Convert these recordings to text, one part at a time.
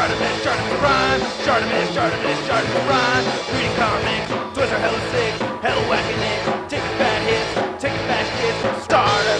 Chartemis Prime, Chartemis Prime. Reading comics, toys are hella sick, hella whacking it. Taking bad hits, taking bad shits. Subscribe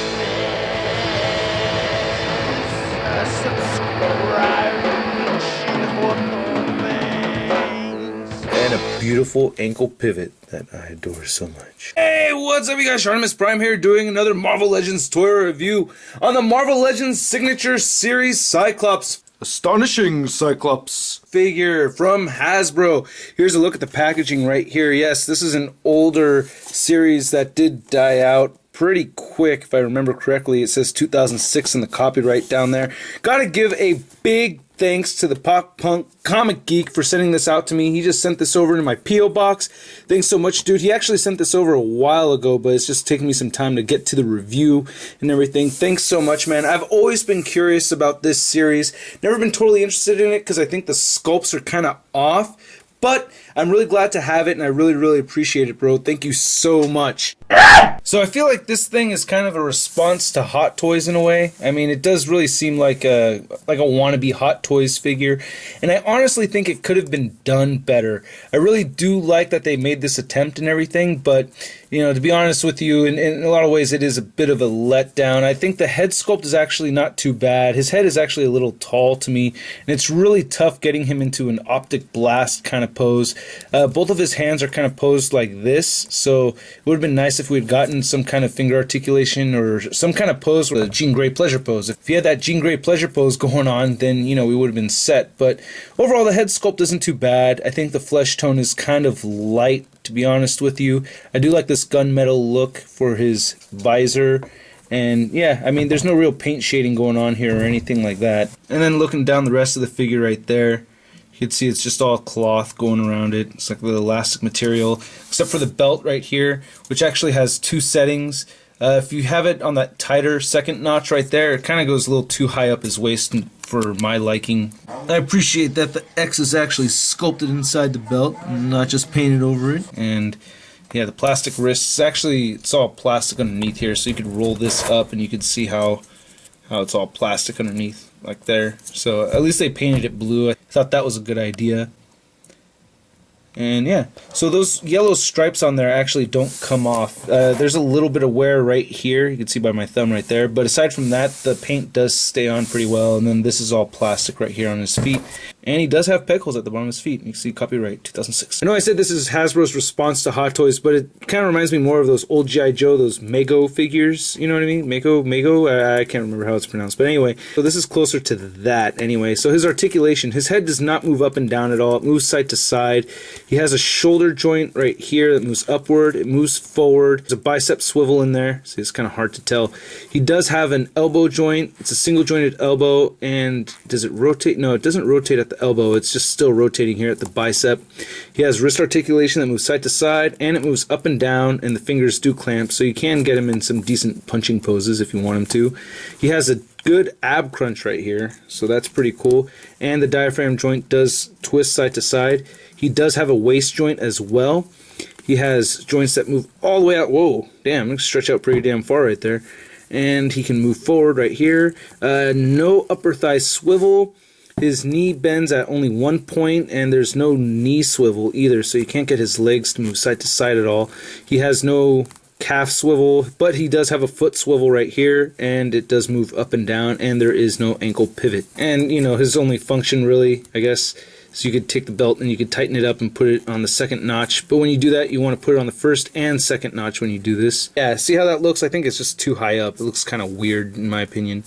and a beautiful ankle pivot that I adore so much. Hey, what's up you guys? Articulation Prime here doing another Marvel Legends toy review on the Marvel Legends Signature Series Cyclops. Astonishing Cyclops Figure from Hasbro. Here's a look at the packaging right here. Yes, this is an older series that did die out pretty quick, if I remember correctly. It says 2006 in the copyright down there. Gotta give a big thanks to the Pop Punk Comic Geek for sending this out to me. He just sent this over to my P.O. box. Thanks so much, dude. He actually sent this over a while ago, but it's just taking me some time to get to the review and everything. Thanks so much, man. I've always been curious about this series. Never been totally interested in it because I think the sculpts are kind of off. But I'm really glad to have it, and I really appreciate it, bro. Thank you so much. So I feel like this thing is kind of a response to Hot Toys in a way. I mean, it does really seem like a wannabe Hot Toys figure, and I honestly think it could have been done better. I really do like that they made this attempt and everything, but you know, to be honest with you, in a lot of ways it is a bit of a letdown. I think the head sculpt is actually not too bad. His head is actually a little tall to me, and it's really tough getting him into an optic blast kind of pose. Both of his hands are kind of posed like this, so it would have been nice if we had gotten some kind of finger articulation or some kind of pose, or the Jean Grey pleasure pose. If you had that Jean Grey pleasure pose going on, then you know we would have been set. But overall, the head sculpt isn't too bad. I think the flesh tone is kind of light, to be honest with you. I do like this gunmetal look for his visor. And yeah, I mean, there's no real paint shading going on here or anything like that. And then looking down the rest of the figure right there, you can see it's just all cloth going around it. It's like the elastic material, except for the belt right here, which actually has two settings. If you have it on that tighter second notch right there, it kind of goes a little too high up his waist for my liking. I appreciate that the X is actually sculpted inside the belt and not just painted over it. And yeah, the plastic wrists, actually it's all plastic underneath here, so you could roll this up and you could see how it's all plastic underneath, like there. So at least they painted it blue. I thought that was a good idea. And yeah, so those yellow stripes on there actually don't come off. There's a little bit of wear right here, you can see by my thumb right there, but aside from that, the paint does stay on pretty well. And then this is all plastic right here on his feet. And he does have peg holes at the bottom of his feet. You can see copyright 2006. I know I said this is Hasbro's response to Hot Toys, but it kind of reminds me more of those old G.I. Joe, those Mego figures. You know what I mean? Mego? I can't remember how it's pronounced. But anyway, so this is closer to that anyway. So his articulation, his head does not move up and down at all. It moves side to side. He has a shoulder joint right here that moves upward. It moves forward. There's a bicep swivel in there. See, it's kind of hard to tell. He does have an elbow joint. It's a single jointed elbow. And does it rotate? No, it doesn't rotate at the elbow. It's just still rotating here at the bicep. He has wrist articulation that moves side to side, and it moves up and down, and the fingers do clamp, so you can get him in some decent punching poses if you want him to. He has a good ab crunch right here, so that's pretty cool. And the diaphragm joint does twist side to side. He does have a waist joint as well. He has joints that move all the way out. Whoa, damn, it stretch out pretty damn far right there. And he can move forward right here. No upper thigh swivel. His knee bends at only one point, and there's no knee swivel either, so you can't get his legs to move side to side at all. He has no calf swivel, but he does have a foot swivel right here, and it does move up and down, and there is no ankle pivot. And, you know, his only function really, I guess, so you could take the belt and you could tighten it up and put it on the second notch. But when you do that, you want to put it on the first and second notch when you do this. Yeah, see how that looks? I think it's just too high up. It looks kind of weird in my opinion.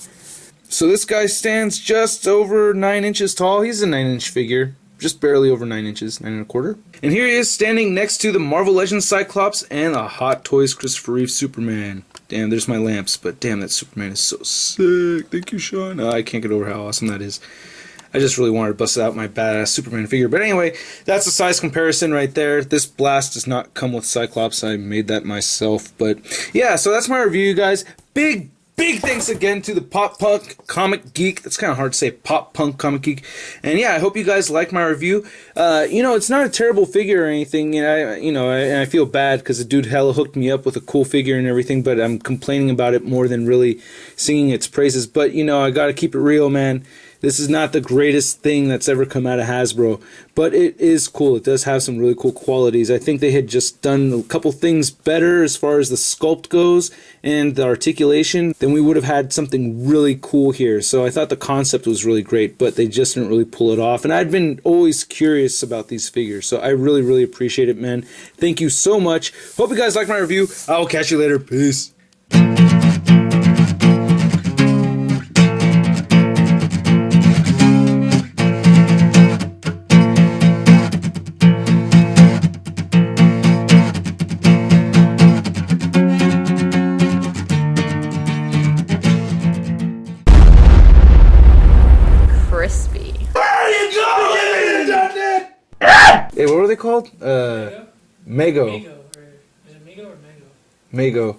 So this guy stands just over 9 inches tall. He's a 9-inch figure, just barely over 9 inches, 9 1/4. And here he is standing next to the Marvel Legends Cyclops and a Hot Toys Christopher Reeve Superman. Damn, there's my lamps, but damn, that Superman is so sick. Thank you, Sean. I can't get over how awesome that is. I just really wanted to bust out my badass Superman figure. But anyway, that's the size comparison right there. This blast does not come with Cyclops. I made that myself. But yeah, so that's my review, you guys. Big thanks again to the Pop Punk Comic Geek. It's kind of hard to say, Pop Punk Comic Geek. And yeah, I hope you guys like my review. You know, it's not a terrible figure or anything. And I feel bad because the dude hella hooked me up with a cool figure and everything, but I'm complaining about it more than really singing its praises. But, you know, I got to keep it real, man. This is not the greatest thing that's ever come out of Hasbro, but it is cool. It does have some really cool qualities. I think they had just done a couple things better as far as the sculpt goes and the articulation, then we would have had something really cool here. So I thought the concept was really great, but they just didn't really pull it off. And I'd been always curious about these figures, so I really, really appreciate it, man. Thank you so much. Hope you guys liked my review. I will catch you later. Peace. Crispy. Hey, what were they called? Mego. Mego, or is it Mego or Mego? Mego.